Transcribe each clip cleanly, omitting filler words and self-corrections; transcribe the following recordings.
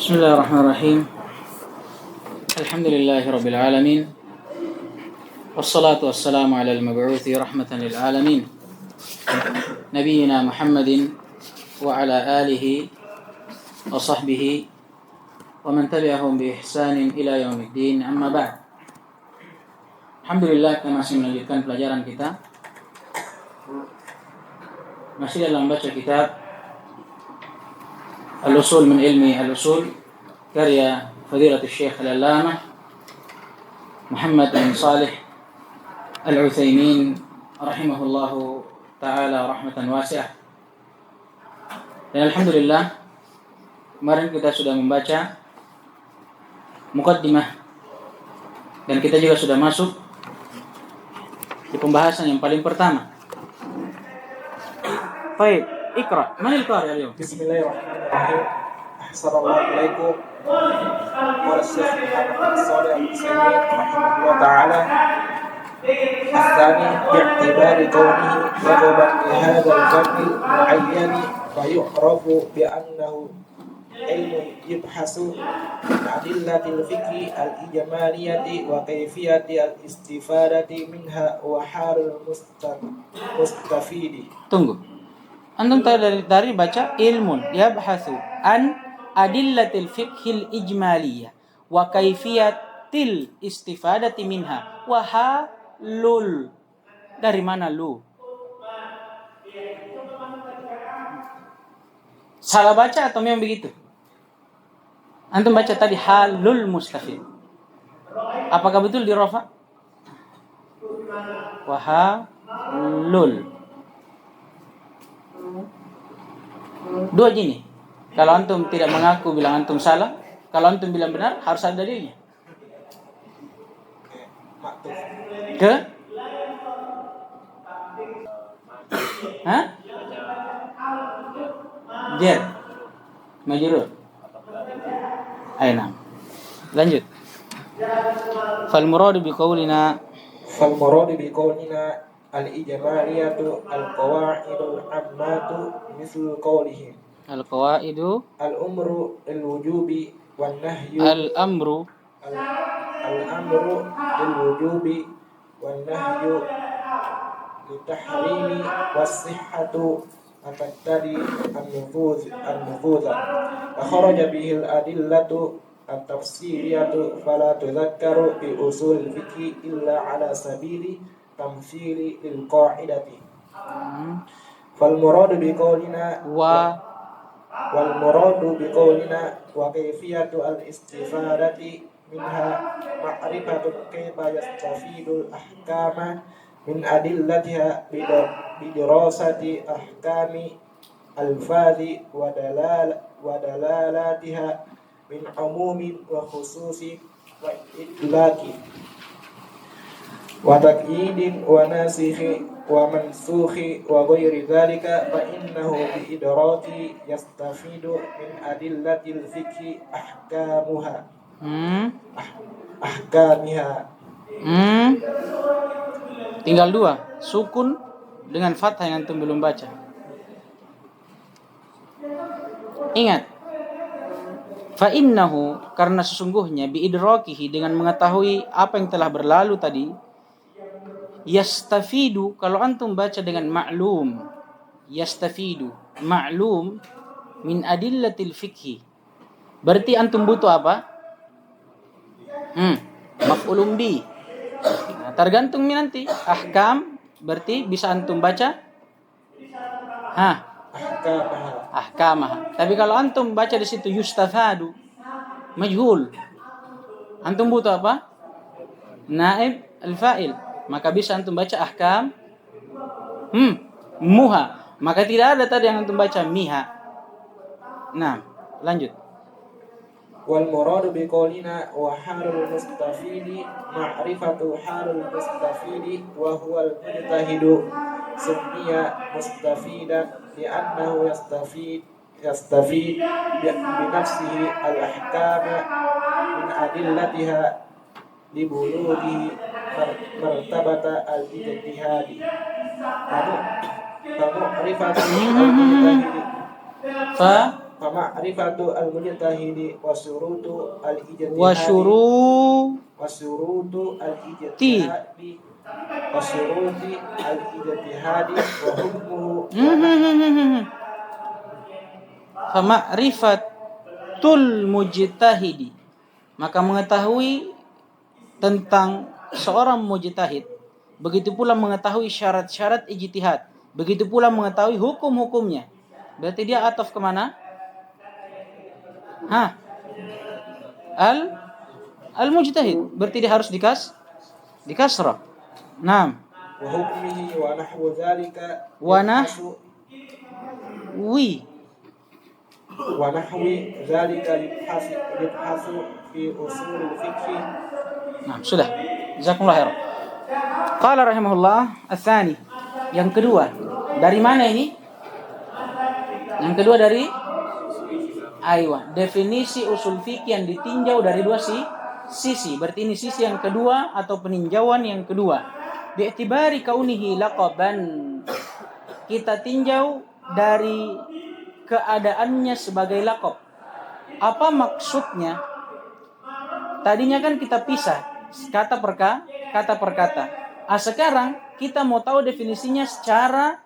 Bismillahirrahmanirrahim. Alhamdulillahi rabbil alamin. Wassalatu wassalamu ala al-mab'uthi rahmatan lil alamin. Nabiyyina Muhammadin wa ala alihi wa sahbihi wa man tabi'ahum bi ihsanin ila yaumiddin. Amma ba'd. Alhamdulillah, kita masih melanjutkan pelajaran kita. Masih dalam baca kitab Al-Usul min Ilmi Al-Usul karya Fadilatul Syekh Al-Allamah Muhammad bin Salih Al-Utsaimin rahimahullahu ta'ala rahmatan wasi'ah. Dan alhamdulillah, kemarin kita sudah membaca muqaddimah dan kita juga sudah masuk di pembahasan yang paling pertama. Baik, ikra. Mana al-qari al-yawm? Bismillahirrahmanirrahim. Assalamualaikum warahmatullahi wabarakatuh. Rahimahullah ta'ala. الثاني باعتبار كونه سببا لهذا الفن المعين فيعرف بأنه علم يبحث عن أدلة الفكر الإجمالية وكيفية الاستفادة منها وحال المستفيد. Tunggu. Antum tadi baca ilmun yabhasu an adillatil fiqhil ijmaliyah wa kaifiyatil istifadati minha wa halul. Dari mana lu? Salah baca atau memang begitu? Antum baca tadi halul mustafid. Apakah betul di rafa? Wa halul. Dua gini. Kalau antum tidak mengaku bilang antum salah, kalau antum bilang benar harus ada dalilnya. Ke? Hah? Jer. Majrur. Aina. Lanjut. Fal muradu biqaulina al-ijmaliyatu al-qawa'idul ammatu mislu qawlihim al-qawaidu al-umru al-wujubi wan nahyu al-amru al-amru al-wujubi wan nahyu litahrimi was-sihhatu atattadi an-nufudha wa kharaja bihi al-adillatu at-tafsiriyatu fala tudhakkaru bi usul al-fiqhi illa ala sabili tamthili lil qa'idati. Fal muradu bi qawlina wal muradu bi qawlina wa kayfiyatu al istifadati minha ma'rifatu kayfa yastafidul ahkama min adillatiha bi dirasati ahkami alfazi wa dalalatiha min umumin wa khususi wa itlaqi wa taqyidin wa nasikhi wa mansukhi wa ghairi dhalika fa innahu bi idraki yastafidu min adillatil fiqhi ahkamiha. Tinggal dua, sukun dengan fathah yang antum belum baca. Ingat, fa innahu, karena sesungguhnya bi idrakihi, dengan mengetahui apa yang telah berlalu tadi, yastafidu, kalau antum baca dengan ma'lum, yastafidu ma'lum min adillatil fiqhi, berarti antum butuh apa? Maf'ulun bi. Nah, tergantung nanti ahkam, berarti bisa antum baca ahkamah. Tapi kalau antum baca di situ yustafadu majhul, antum butuh apa? Naib al-fa'il, maka bisa antum baca ahkam muha, maka tidak ada tadi yang antum baca miha. Nah, lanjut. Wal muradu bi qawlina wa halul mustafidi ma'rifatu halul mustafidi wa huwa al-mujtahidu summiya mustafidan li'annahu yastafid bi nafsihi al-ahkama min adillatiha li bulughi martabata al-ijtihadi. Fa fama'rifatu al-mujtahidi wa syurutu Wa al-ijtihadi syuruti. wa syurutu al-ijtihadi wa syuruti al-ijtihadi wa hukmuhu Fama'rifatul mujtahidi, maka mengetahui tentang seorang mujtahid, begitu pula mengetahui syarat-syarat ijtihad, begitu pula mengetahui hukum-hukumnya. Berarti dia ataf kemana? Al-mujtahid. Berarti dia harus di kasrah. Naam. wa hukmihi wa nahwu dzalika Wa nahwi dzalika yubhasu fi usul al-fiqh. Nah, sudah. Jazakumullah khairan. Qala rahimahullah ats-tsani. Yang kedua. Dari mana ini? Yang kedua dari definisi usul fikih yang ditinjau dari dua sisi. Berarti ini sisi yang kedua atau peninjauan yang kedua. Bi'tibari kaunihi laqaban. Kita tinjau dari keadaannya sebagai laqab. Apa maksudnya? Tadinya kan kita pisah kata per kata. Sekarang kita mau tahu definisinya secara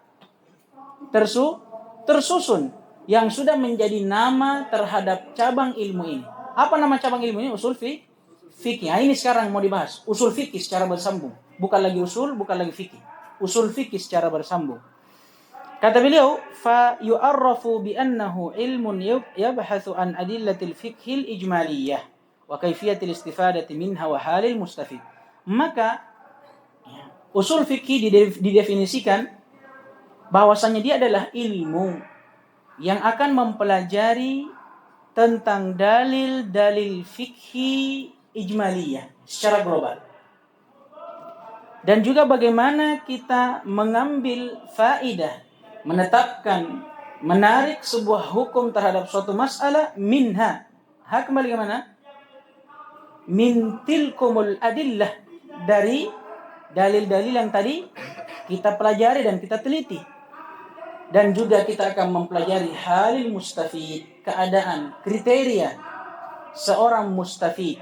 tersusun yang sudah menjadi nama terhadap cabang ilmu ini. Apa nama cabang ilmu ini? Usul fikih. Nah, ini sekarang mau dibahas. Usul fikih secara bersambung. Bukan lagi usul, bukan lagi fikih. Usul fikih secara bersambung. Kata beliau, fa yu'arrafu bi annahu ilmun yabhathu an adillatil fiqhil ijmaliyah wa kaifiyatil istifadati minha wa halil mustafid. Maka usul fikih didefinisikan bahwasanya dia adalah ilmu yang akan mempelajari tentang dalil-dalil fikih ijmaliyah secara global. Dan juga bagaimana kita mengambil faidah, menetapkan, menarik sebuah hukum terhadap suatu masalah minha. Kembali ke mana? Min tilkumul adillah, dari dalil-dalil yang tadi kita pelajari dan kita teliti. Dan juga kita akan mempelajari halil mustafid, keadaan, kriteria seorang mustafid,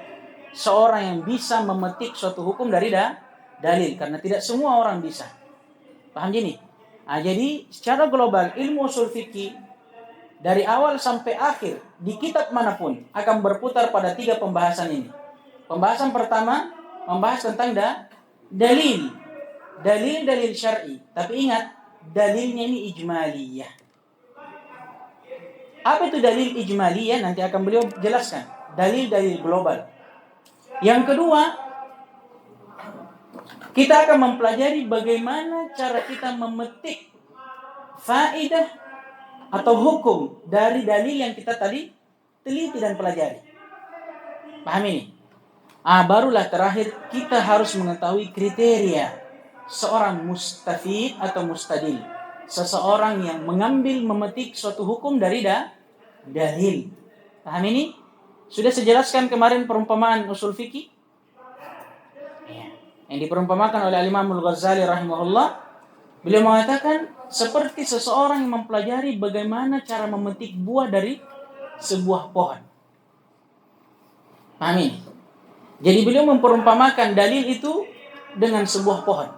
seorang yang bisa memetik suatu hukum dari dalil, karena tidak semua orang bisa. Paham gini? Jadi secara global ilmu usul fikih dari awal sampai akhir di kitab manapun akan berputar pada 3 pembahasan ini. Pembahasan pertama membahas tentang dalil syar'i. Tapi ingat, dalilnya ini ijmaliyah. Apa itu dalil ijmaliyah? Nanti akan beliau jelaskan. Dalil global. Yang kedua, kita akan mempelajari bagaimana cara kita memetik faedah atau hukum dari dalil yang kita tadi teliti dan pelajari. Paham ini? Barulah terakhir kita harus mengetahui kriteria seorang mustafid atau mustadil. Seseorang yang mengambil, memetik suatu hukum dari dalil. Paham ini? Sudah saya jelaskan kemarin perumpamaan usul fikih. Yang diperumpamakan oleh Imam Al-Ghazali rahimahullah. Beliau mengatakan seperti seseorang yang mempelajari bagaimana cara memetik buah dari sebuah pohon. Paham ini? Jadi beliau memperumpamakan dalil itu dengan sebuah pohon.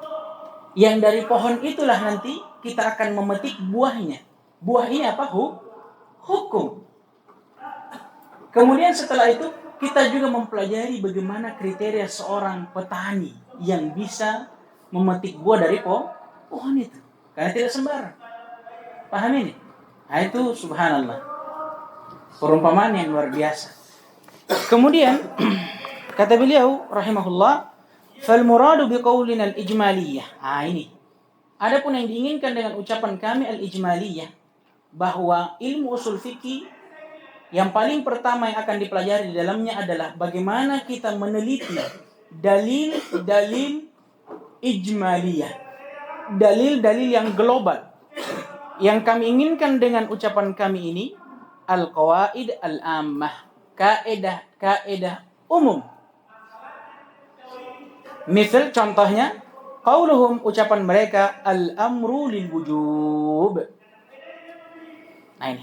Yang dari pohon itulah nanti kita akan memetik buahnya. Buah ini apa? Hukum. Kemudian setelah itu kita juga mempelajari bagaimana kriteria seorang petani yang bisa memetik buah dari pohon itu. Karena tidak sembarang. Paham ini? Itu subhanallah. Perumpamaan yang luar biasa. Kemudian kata beliau rahimahullah, fal muradu biqaulina al-ijmaliyah. Ini. Adapun yang diinginkan dengan ucapan kami al-ijmaliyah, bahwa ilmu usul fikih yang paling pertama yang akan dipelajari di dalamnya adalah bagaimana kita meneliti dalil-dalil ijmaliyah, dalil-dalil yang global. Yang kami inginkan dengan ucapan kami ini al-qawaid al-ammah, kaidah umum. Misal contohnya qauluhum, ucapan mereka al-amru lil wujub. Ini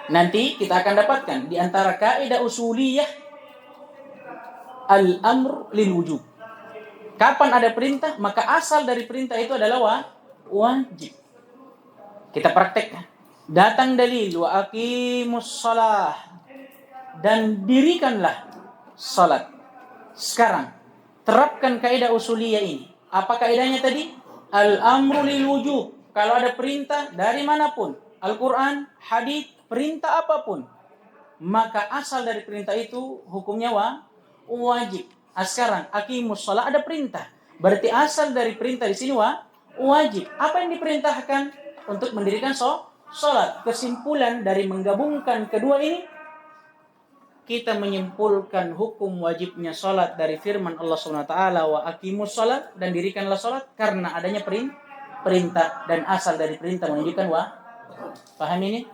Nanti kita akan dapatkan di antara kaidah usuliyah al-amr lil wujub. Kapan ada perintah, maka asal dari perintah itu adalah wajib. Kita praktekkan. Datang dalil wa aqimus shalah dan dirikanlah salat. Sekarang terapkan kaidah usuliyah ini. Apa kaidahnya tadi? Al-amru lil wujub. Kalau ada perintah dari manapun, Al-Qur'an, hadis, perintah apapun, maka asal dari perintah itu hukumnya wajib. Sekarang aqimus shalah ada perintah. Berarti asal dari perintah di sini wajib. Apa yang diperintahkan? Untuk mendirikan salat. Kesimpulan dari menggabungkan kedua ini, kita menyimpulkan hukum wajibnya salat dari firman Allah Subhanahu wa taala wa aqimus shalah dan dirikanlah salat karena adanya perintah dan asal dari perintah menunjukkan paham ini?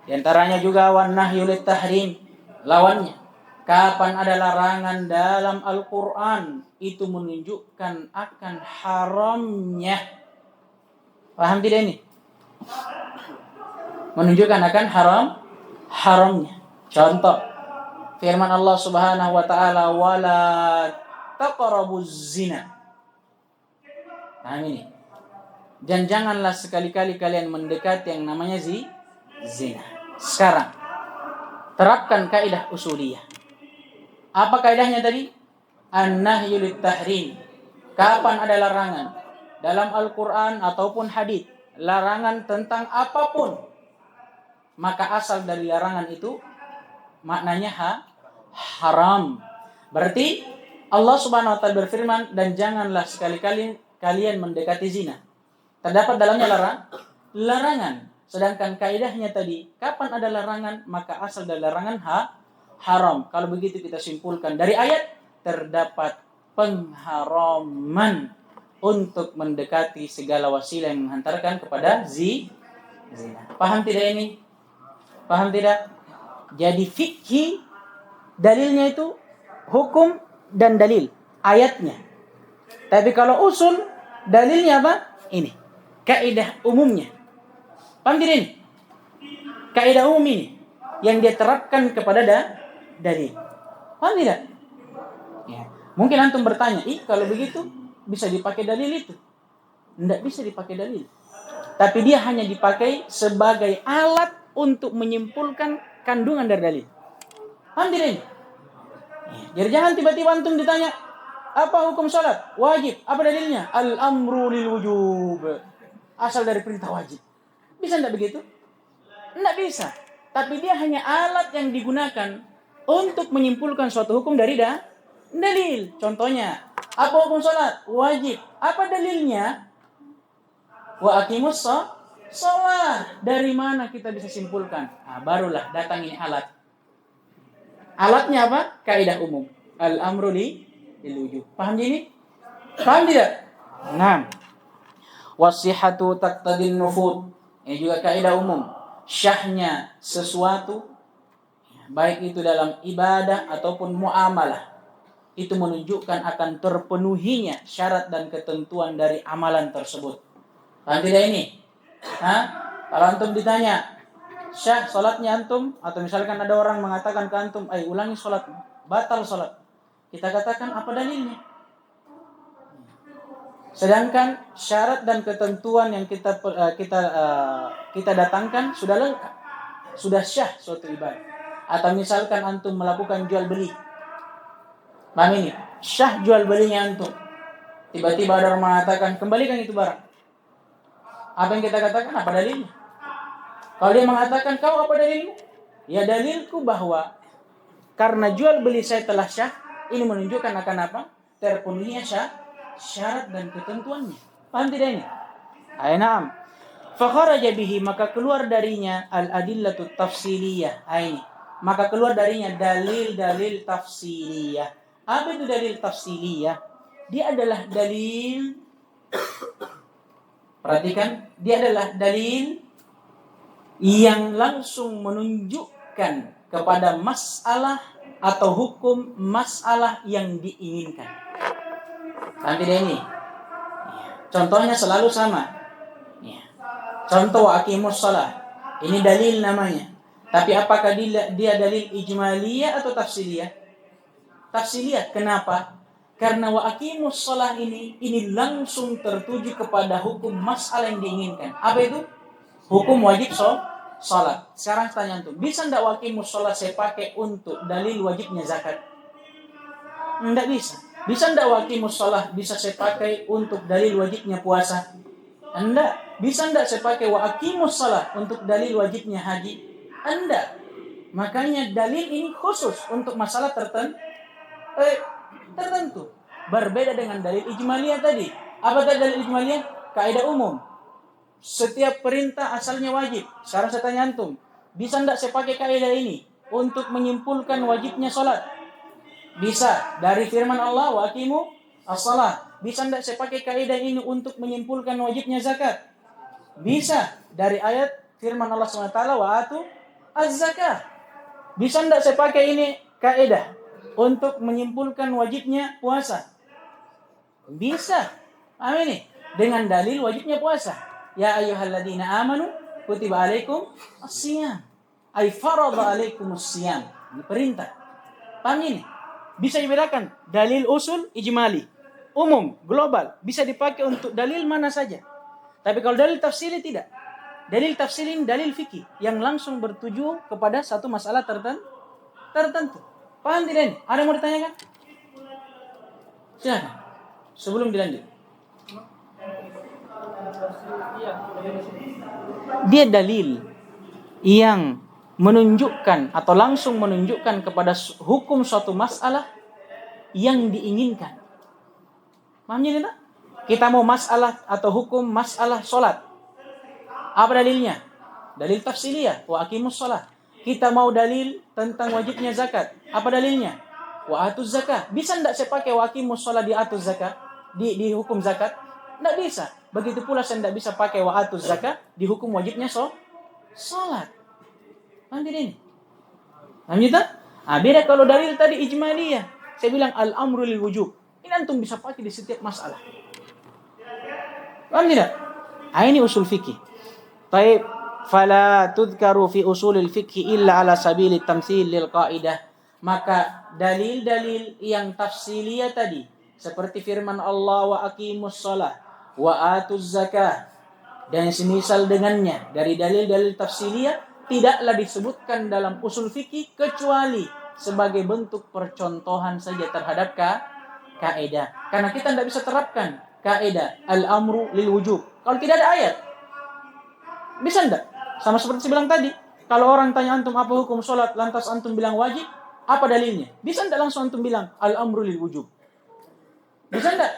Di antaranya juga wan nahyu lit tahrim, lawannya. Kapan ada larangan dalam Al-Qur'an itu menunjukkan akan haramnya. Paham tidak ini? Menunjukkan akan haramnya. Contoh firman Allah Subhanahu wa taala wala taqrabuz zina. Nah ini. Dan janganlah sekali-kali kalian mendekati yang namanya zina. Sekarang terapkan kaidah usuliyah. Apa kaidahnya tadi? An-nahyu lit tahrim. Kapan ada larangan dalam Al-Qur'an ataupun hadis, larangan tentang apapun, maka asal dari larangan itu maknanya haram. Berarti Allah Subhanahu wa taala berfirman, dan janganlah sekali-kali kalian mendekati zina. Terdapat dalamnya larangan. Sedangkan kaidahnya tadi, kapan ada larangan, maka asal dari larangan haram. Kalau begitu kita simpulkan dari ayat, terdapat pengharaman untuk mendekati segala wasilah yang menghantarkan kepada zina. Paham tidak ini? Paham tidak? Jadi fikih dalilnya itu hukum dan dalil ayatnya. Tapi kalau usul dalilnya apa? Ini kaidah umumnya. Paham tidak ini? Kaidah umum ini yang dia terapkan kepada dalil. Paham tidak? Ya. Mungkin antum bertanya, kalau begitu bisa dipakai dalil itu? Tidak bisa dipakai dalil. Tapi dia hanya dipakai sebagai alat untuk menyimpulkan kandungan dari dalil. Paham tidak ini? Jadi jangan tiba-tiba antum ditanya, apa hukum salat? Wajib. Apa dalilnya? Al-amru lil wujub. Asal dari perintah wajib. Bisa tidak begitu? Tidak bisa. Tapi dia hanya alat yang digunakan untuk menyimpulkan suatu hukum dari dalil. Contohnya, apa hukum salat? Wajib. Apa dalilnya? Wa aqimus shalah. Dari mana kita bisa simpulkan? Barulah datang ini alat. Alatnya apa? Kaidah umum. Al-amru lil wujub. Paham ini? Paham tidak? Nah. Wasihatu taqtadin nufud. Ini juga kaidah umum. Syahnya sesuatu, baik itu dalam ibadah ataupun muamalah, itu menunjukkan akan terpenuhinya syarat dan ketentuan dari amalan tersebut. Paham tidak ini? Kalau antum ditanya, syah salatnya antum, atau misalkan ada orang mengatakan ke antum, ulangi salat, batal salat. Kita katakan apa dalilnya? Sedangkan syarat dan ketentuan yang kita datangkan sudah lengkap, sudah syah suatu ibadah. Atau misalkan antum melakukan jual beli, paham ini? Syah jual belinya antum. Tiba-tiba ada orang mengatakan kembalikan itu barang. Apa yang kita katakan? Apa dalilnya? Kalau dia mengatakan kau apa dalilmu? Ya dalilku bahwa karena jual beli saya telah syah, ini menunjukkan akan apa? Terpenuhinya syarat dan ketentuannya. Paham tidak ini? Naam. Fakharaja bihi, maka keluar darinya al-adillatut tafsiliyah. Ini. Maka keluar darinya dalil-dalil tafsiliyah. Apa itu dalil tafsiliyah? Dia adalah dalil, perhatikan, dia adalah dalil yang langsung menunjukkan kepada masalah atau hukum masalah yang diinginkan. Nanti deh ini. Contohnya selalu sama. Contoh aqimus shalah. Ini dalil namanya. Tapi apakah dia dalil ijmaliyah atau tafsiliyah? Tafsiliyah. Kenapa? Karena wa aqimus shalah ini langsung tertuju kepada hukum mas'alah yang diinginkan. Apa itu? Hukum wajib salat. Sekarang tanya antum, bisa enggak wa aqimus shalah saya pakai untuk dalil wajibnya zakat? Enggak bisa. Bisa enggak wa aqimus shalah bisa saya pakai untuk dalil wajibnya puasa? Enggak. Bisa enggak saya pakai wa aqimus shalah untuk dalil wajibnya haji? Enggak. Makanya dalil ini khusus untuk masalah tertentu. Berbeda dengan dalil ijmaliyah tadi. Apa tadi dalil ijmaliyah? Kaidah umum. Setiap perintah asalnya wajib. Sekarang saya tanya antum, bisa enggak saya pakai kaidah ini untuk menyimpulkan wajibnya salat? Bisa. Dari firman Allah, wa aqimu as-shalah. Bisa enggak saya pakai kaidah ini untuk menyimpulkan wajibnya zakat? Bisa. Dari ayat firman Allah SWT, wa atu az-zakah. Bisa enggak saya pakai ini kaidah untuk menyimpulkan wajibnya puasa? Bisa. Amin. Dengan dalil wajibnya puasa. Ya ayyuhalladzina amanu kutiba alaikum as-siyam. Ay farada alaikumus siyam. Ini perintah. Paham ini? Bisa dibedakan dalil usul ijmali, umum, global, bisa dipakai untuk dalil mana saja. Tapi kalau dalil tafsili tidak. Dalil tafsili dalil fikih yang langsung bertuju kepada satu masalah tertentu. Paham tidak ini? Ada yang mau ditanyakan? Silakan. Sebelum dilanjut. Dia dalil yang menunjukkan atau langsung menunjukkan kepada hukum suatu masalah yang diinginkan. Paham ini tak? Kita mau masalah atau hukum masalah solat. Apa dalilnya? Dalil tafsiliyah. Wa aqimus shalah. Kita mau dalil tentang wajibnya zakat. Apa dalilnya? Wa atuz zakah. Bisa enggak saya pakai wa aqimus shalah di atuz zakah? Di hukum zakat? Enggak bisa. Begitu pula saya enggak bisa pakai wa atuz zakah di hukum wajibnya salat. Paham tidak ini? Paham tidak? Beda kalau dalil tadi ijmaliyah. Saya bilang al-amru lil wujub. Ini antum bisa pakai di setiap masalah. Paham tidak? Ini usul fikih. Baik, fala tudkaru fi usulil fikhi illa ala sabili tamtsil lil qaidah. Maka dalil-dalil yang tafsiliyah tadi seperti firman Allah wa aqimus shalah wa atuz zakah dan semisal dengannya dari dalil-dalil tafsiliyah tidaklah disebutkan dalam usul fikih kecuali sebagai bentuk percontohan saja terhadap kaidah. Karena kita tidak bisa terapkan kaidah al-amru lil wujub kalau tidak ada ayat. Bisa enggak? Sama seperti saya bilang tadi. Kalau orang tanya antum apa hukum sholat, lantas antum bilang wajib, apa dalilnya? Bisa enggak langsung antum bilang al-amru lil wujub? Bisa enggak?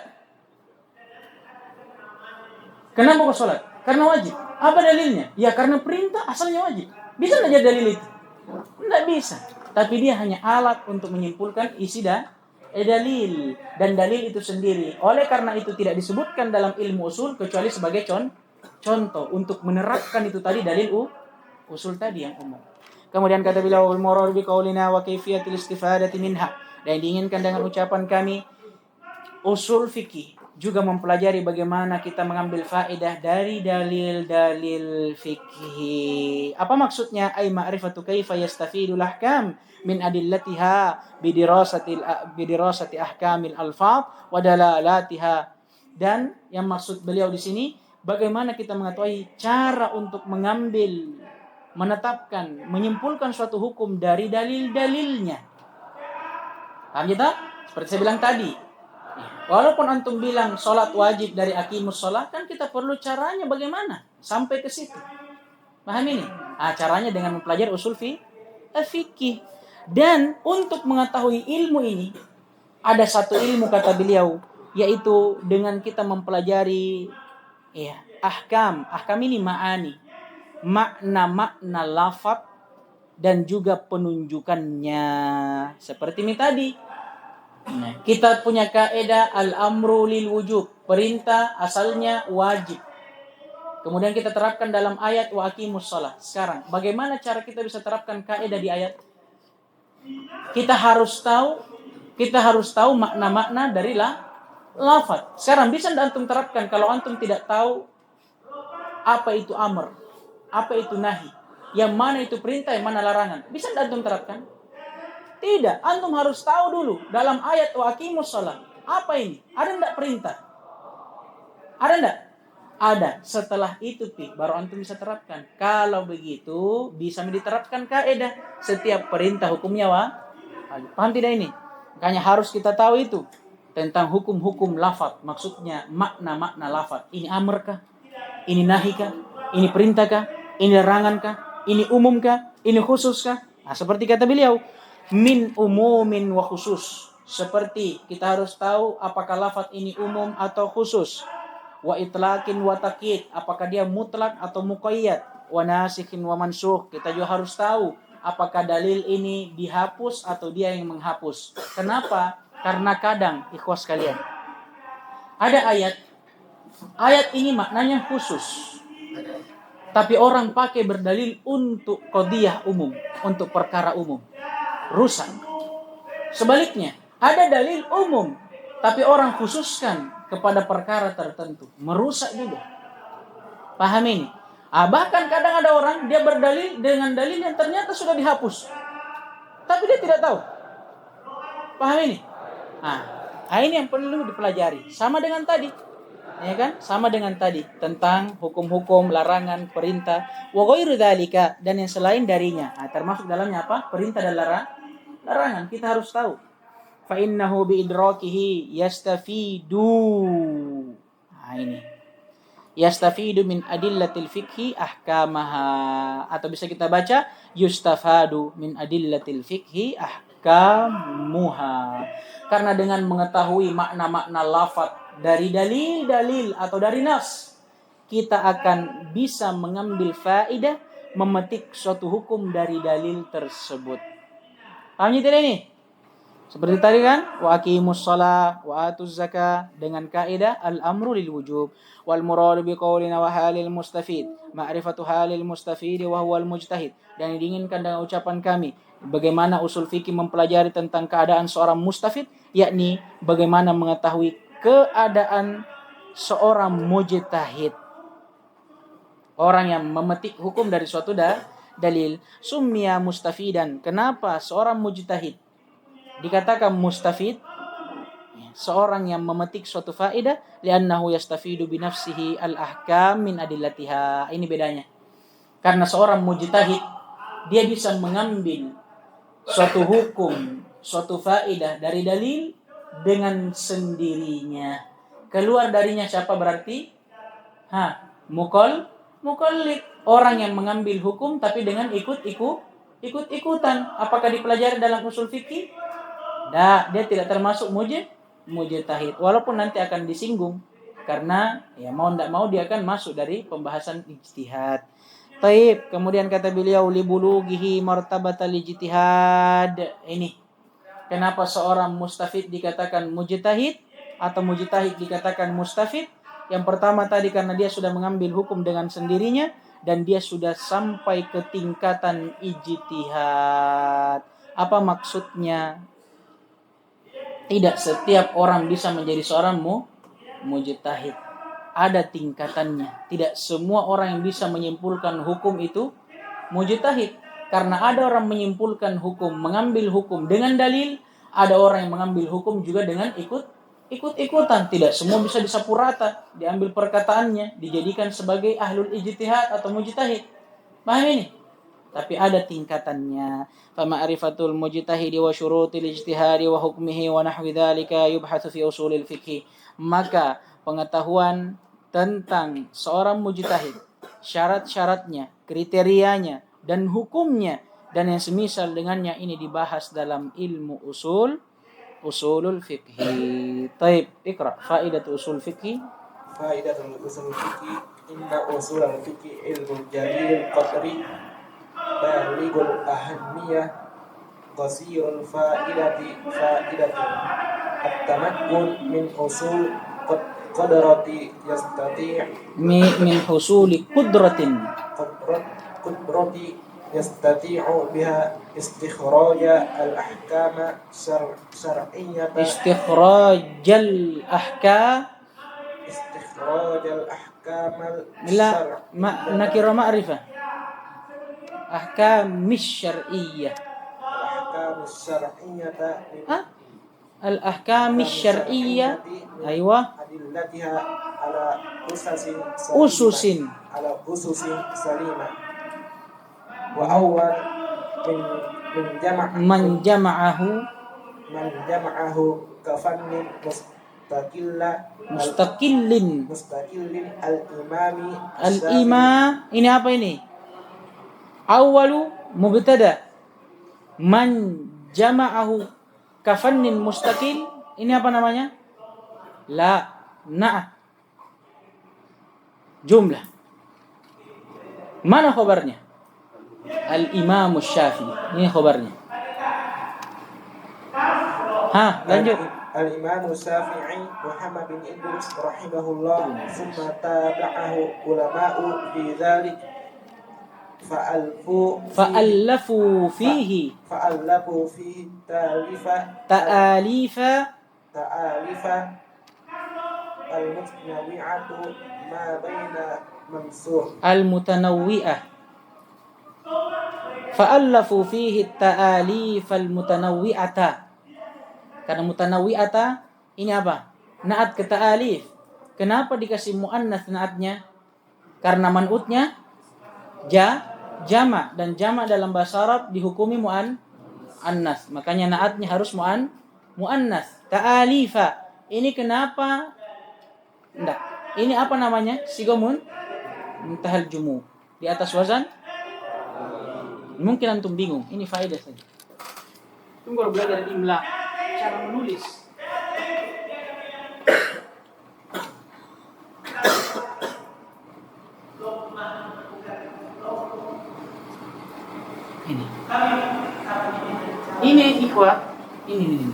Kenapa kok sholat? Karena wajib. Apa dalilnya? Ya karena perintah asalnya wajib. Bisa enggak jadi dalil itu? Enggak bisa. Tapi dia hanya alat untuk menyimpulkan isi dalil. Dan dalil itu sendiri. Oleh karena itu tidak disebutkan dalam ilmu usul kecuali sebagai contoh untuk menerapkan itu tadi dalil usul tadi yang umum. Kemudian kata beliau al-murad bi qaulina wa kaifiyatil istifadati minha. Dan diinginkan dengan ucapan kami usul fikih juga mempelajari bagaimana kita mengambil faedah dari dalil-dalil fikih. Apa maksudnya? Ai ma'rifatu kaifa yastafidul ahkam min adillatiha bidirasati ahkamil alfaz wa dalalatiha. Dan yang maksud beliau di sini bagaimana kita mengetahui cara untuk mengambil, menetapkan, menyimpulkan suatu hukum dari dalil-dalilnya. Paham tak? Seperti saya bilang tadi. Walaupun antum bilang sholat wajib dari aqimus sholat, kan kita perlu caranya bagaimana sampai ke situ. Paham ini? Caranya dengan mempelajari usul fikih. Dan untuk mengetahui ilmu ini, ada satu ilmu kata beliau, yaitu dengan kita mempelajari ahkam ini ma'ani, makna lafaz dan juga penunjukannya. Seperti ini tadi. Nah, kita punya kaidah al-amru lil wujub, perintah asalnya wajib. Kemudian kita terapkan dalam ayat wa aqimus shalah. Sekarang, bagaimana cara kita bisa terapkan kaidah di ayat? Kita harus tahu makna-makna dari lafaz. Sekarang bisa enggak antum terapkan kalau antum tidak tahu apa itu amr, apa itu nahi? yang mana itu perintah, yang mana larangan. Bisa tidak antum terapkan? Tidak. Antum harus tahu dulu dalam ayat wa aqimus shalah. Apa ini? Ada tidak perintah? Ada tidak? Ada. Setelah itu baru antum bisa terapkan. Kalau begitu bisa diterapkan kaidah setiap perintah hukumnya paham tidak ini? Makanya harus kita tahu itu tentang hukum-hukum lafaz. Maksudnya makna-makna lafaz. Ini amr kah? Ini nahi kah? Ini perintah kah? Ini larangan kah? Ini umum kah? Ini khusus kah? Nah, seperti kata beliau, min umumin wa khusus. Seperti kita harus tahu apakah lafaz ini umum atau khusus. Wa itlaqin wa taqyid, apakah dia mutlak atau muqayyad. Wa nasikhin wa mansukh, kita juga harus tahu apakah dalil ini dihapus atau dia yang menghapus. Kenapa? Karena kadang ikhwas kalian, ada ayat ini maknanya khusus, tapi orang pakai berdalil untuk qadiyah umum, untuk perkara umum, rusak. Sebaliknya, ada dalil umum tapi orang khususkan kepada perkara tertentu, merusak juga. Paham ini? Bahkan kadang ada orang dia berdalil dengan dalil yang ternyata sudah dihapus, tapi dia tidak tahu. Paham ini? Ini yang perlu dipelajari. Sama dengan tadi, ya kan? Sama dengan tadi tentang hukum-hukum, larangan, perintah, wa ghairu dzalika, dan yang selain darinya. Termasuk dalamnya apa? Perintah dan larangan. Kita harus tahu. Fa innahu bi idrakihi yastafidu. Ini. Yastafidu min adillatil fiqhi ahkamaha, atau bisa kita baca yustafadu min adillatil fiqhi ahkamuha. Karena dengan mengetahui makna-makna lafaz dari dalil-dalil atau dari nas, kita akan bisa mengambil faedah, memetik suatu hukum dari dalil tersebut. Paham tidak ini? Seperti tadi kan, wa aqimus shalah wa atuz zakah, dengan kaidah al-amru lil wujub wal muradu bi qaulina wa halil mustafid ma'rifatu halil mustafid wa huwal mujtahid, dan diinginkan dengan ucapan kami bagaimana usul fikih mempelajari tentang keadaan seorang mustafid, yakni bagaimana mengetahui keadaan seorang mujtahid, orang yang memetik hukum dari suatu dalil. Summiya mustafidan, kenapa seorang mujtahid dikatakan mustafid? Seorang yang memetik suatu faedah, li'annahu yastafidu bi nafsihi al-ahkam min adillatiha. Ini bedanya. Karena seorang mujtahid dia bisa mengambil suatu hukum, suatu faedah dari dalil dengan sendirinya. Keluar darinya siapa berarti? Muqallid, orang yang mengambil hukum tapi dengan ikut-ikutan. Apakah dipelajari dalam usul fikih? Dia tidak termasuk mujtahid, walaupun nanti akan disinggung, karena ya mau tidak mau dia akan masuk dari pembahasan ijtihad. Taib, kemudian kata beliau libulughihi martabatal ijtihad. Ini kenapa seorang mustafid dikatakan mujtahid atau mujtahid dikatakan mustafid? Yang pertama tadi karena dia sudah mengambil hukum dengan sendirinya dan dia sudah sampai ke tingkatan ijtihad. Apa maksudnya? Tidak setiap orang bisa menjadi seorang mujtahid. Ada tingkatannya. Tidak semua orang yang bisa menyimpulkan hukum itu mujtahid. Karena ada orang menyimpulkan hukum, mengambil hukum dengan dalil. Ada orang yang mengambil hukum juga dengan ikut-ikutan. Tidak semua bisa disapu rata, diambil perkataannya, dijadikan sebagai ahlul ijtihad atau mujtahid. Paham ini? Tapi ada tingkatannya. Fama'rifatul mujtahidi wa syurutil ijtihadi wa hukmihi wa nahwi dzalika yubhatsu fi usulil fiqh. Maka pengetahuan tentang seorang mujtahid, syarat-syaratnya, kriterianya dan hukumnya dan yang semisal dengannya ini dibahas dalam ilmu usulul fiqh. Taib, ikra faidatul usul fiqh. Faidatul usul fiqh, inna usulul fiqh ilmu jalil qadri baligul ahamiyah qasirul faidati at-tamakkun min usul qadrati yastati' min husuli qudrati yastati'u biha istikhraja al-ahkama syar'iyyah istikhrajal ahkam nakira ma'rifah ahkamis syar'iyyah. الأحكام الشرعية من Al-ahkamis syar'iyyah. Aywa. أدلتها على Ususin. على أسس سليمة. وأول من Jama'ahu كفن مستقل al-imam. Ini apa ini? Awalu mubtada. Man jama'ahu kafannin mustaqil. Ini apa namanya? La, na'at. Jumlah. Mana khabarnya? Al-Imam Syafi'i. Ini khabarnya. Lanjut. Al-Imam Syafi'i Muhammad bin Idris rahimahullah summa tabi'ahu ulama'u fi dzalik fa'allafu fihi ta'alifa al-mutanawwi'atu ma baina mansur al-mutanawwi'ah. Fa'allafu fihi ta'alif al-mutanawwi'ata. Karena mutanawwi'ata ini apa? Naat ke ta'alif. Kenapa dikasih muannats naatnya? Karena man'utnya jama', dan jama' dalam bahasa Arab dihukumi muannats. Makanya naatnya harus muannats. Ta'alifa. Ini kenapa? Enggak. Ini apa namanya? Sigomun muntahal jumu. Di atas wazan. Mungkin antum bingung. Ini faedah saja. Tunggu belajar imla, cara menulis. Ini ikhwah, ini.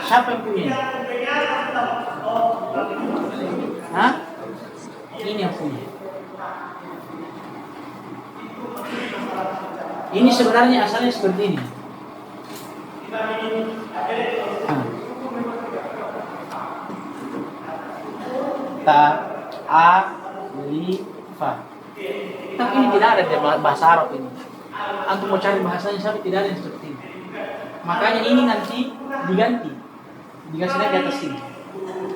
Siapa yang punya ini? Ini yang punya. Ini sebenarnya asalnya seperti ini. Ta'alifa. Tapi ini tidak ada di bahasa Arab ini. Aku mau cari bahasanya sampai tidak ada yang seperti ini. Makanya ini nanti diganti. Dikasih lagi di atas sini.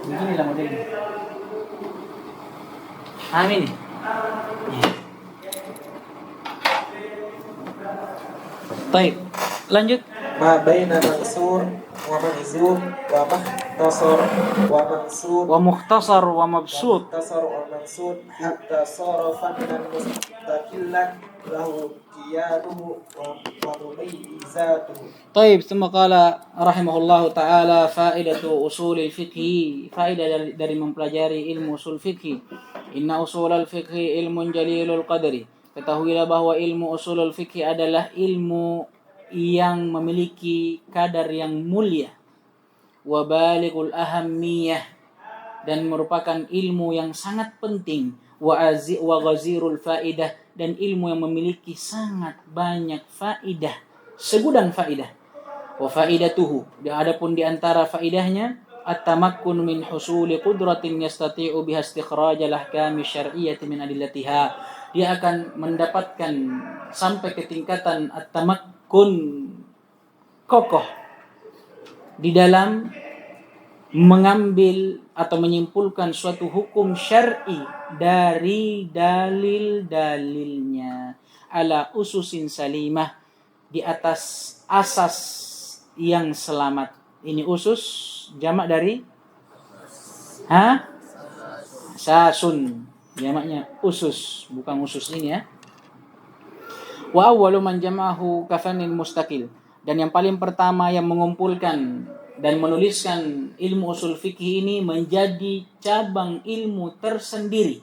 Beginilah modelnya. Amin. Baik, lanjut. Ma baina mansur wa manzur wa mukhtasar wa mansur Wa mukhtasar wa mabsut. hatta sara fannan mustaqillan lahu qiyaduhu wa mumayyizatuhu. Baik, ثم قال رحمه الله تعالى فائدة أصول الفقه. Faedah dari mempelajari ilmu usul fikih. Inna usul al-fiqh ilmun jalilul qadri. Ketahuilah bahwa ilmu usulul fikih adalah ilmu yang memiliki kadar yang mulia. Wa balighul ahammiyah, dan merupakan ilmu yang sangat penting. Wa ghazirul faidah, dan ilmu yang memiliki sangat banyak faidah, segudang faidah. Wa faidatuhu, adapun di antara faidahnya at-tamakkun min husuli qudratin yastati'u biha istikhraj al-ahkam asy-syar'iyyah min adillatiha. Dia akan mendapatkan sampai ke tingkatan at-tamakkun, kokoh di dalam mengambil atau menyimpulkan suatu hukum syar'i dari dalil-dalilnya ala ususin salimah, di atas asas yang selamat. Ini usus jamak dari sasun, jamaknya usus, bukan usus ini ya. Wa awwalu man jama'ahu kafanin mustaqil, dan yang paling pertama yang mengumpulkan dan menuliskan ilmu usul fikih ini menjadi cabang ilmu tersendiri,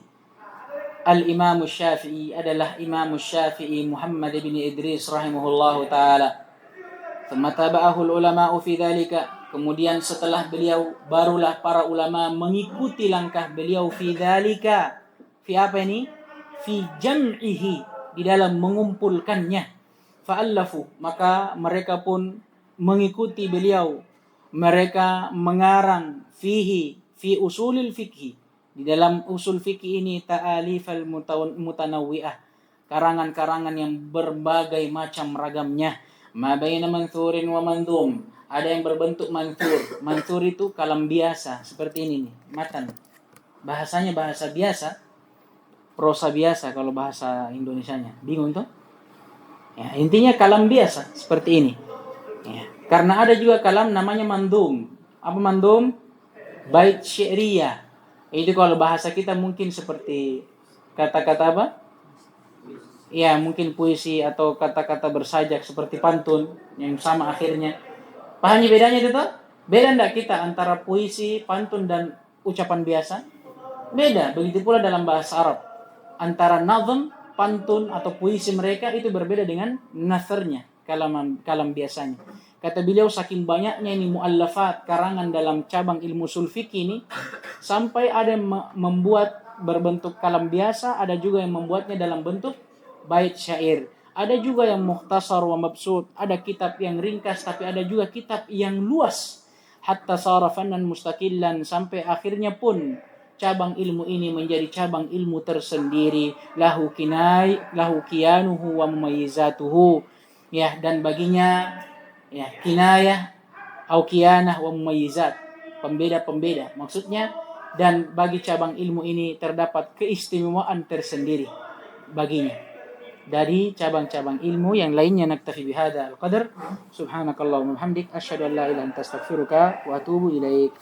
Al-Imam Syafi'i, adalah Imam Syafi'i Muhammad bin Idris rahimahullahu taala. Thumma taba'ahu ulama'u fi dzalika, kemudian setelah beliau barulah para ulama mengikuti langkah beliau fi dzalika. Fi apa ini? Fi jam'ihi, di dalam mengumpulkannya. Fa'allafu, maka mereka pun mengikuti beliau. Mereka mengarang fihi, fi usulil fikhi, di dalam usul fikih ini ta'alifal mutanawwi'ah, karangan-karangan yang berbagai macam ragamnya. Ma baina manthurin wa mandhum. Ada yang berbentuk manthur. Manthur itu kalam biasa seperti ini nih, matan. Bahasanya bahasa biasa, prosa biasa kalau bahasa Indonesianya. Bingung tuh? Ya, intinya kalam biasa seperti ini. Ya. Karena ada juga kalam namanya mandhum. Apa mandhum? Bait syi'riyah. Itu kalau bahasa kita mungkin seperti kata-kata apa? Ya, mungkin puisi atau kata-kata bersajak seperti pantun yang sama akhirnya. Pahami bedanya itu tuh? Beda enggak kita antara puisi, pantun dan ucapan biasa? Beda. Begitu pula dalam bahasa Arab. Antara nazm, pantun atau puisi mereka itu berbeda dengan nasrnya, kalam biasanya. Kata beliau saking banyaknya ini muallafat, karangan dalam cabang ilmu ushul fiqh ini, sampai ada yang membuat berbentuk kalam biasa, ada juga yang membuatnya dalam bentuk bait syair. Ada juga yang mukhtasar wa mabsut, ada kitab yang ringkas tapi ada juga kitab yang luas. Hatta sara fannan mustaqillan, sampai akhirnya pun cabang ilmu ini menjadi cabang ilmu tersendiri. Lahu kiyanuhu wa mumayyizatuhu. Ya, dan baginya ya kinayah au kiyanah wa mumayyizat, pembeda-pembeda maksudnya, dan bagi cabang ilmu ini terdapat keistimewaan tersendiri baginya dari cabang-cabang ilmu yang lainnya. Naktafi bihadza al-qadar. Subhanakallahumma wa bihamdik asyhadu an la ilaha illa anta astaghfiruka wa atubu ilaik.